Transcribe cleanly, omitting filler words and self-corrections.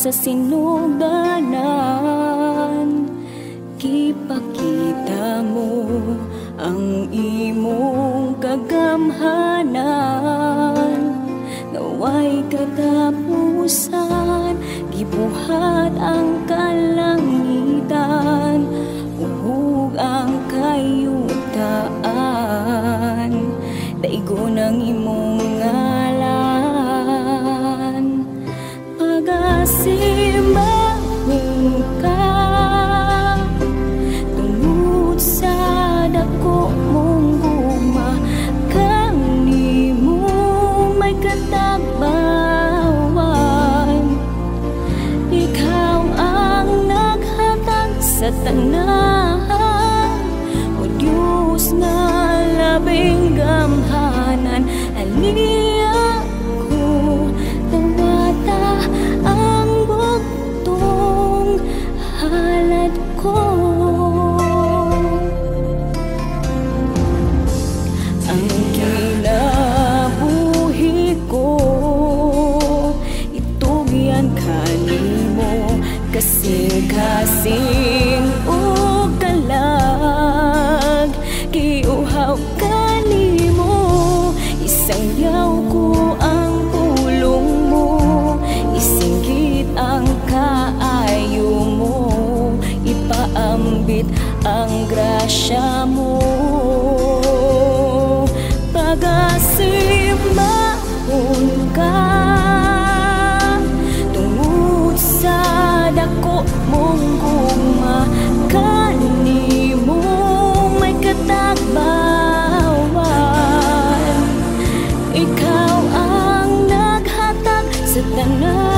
sa sinuganan. Ipakita mo ang imong kagamhanan, naway katapusan, gibuhat ang kalangitan, uhog ang kayutaan, daigo ng imong ngalan. Pagasimbahong ka sa dako mong gugma, kanimo may katabawan. Ikaw ang naghatag sa tanan, o Diyos nga labing gamhanan. Aliya ko tawata ang bugtong halad ko. Kasing-kasing o kalag, kiuhaw kanimo, isangyaw ko ang pulong mo, isinggit ang kaayo mo, ipaambit ang grasya mo. Pagasimbahon ka tungod sa dako mong gugma, kanimo may katagbawan. Ikaw ang naghatag sa tanan,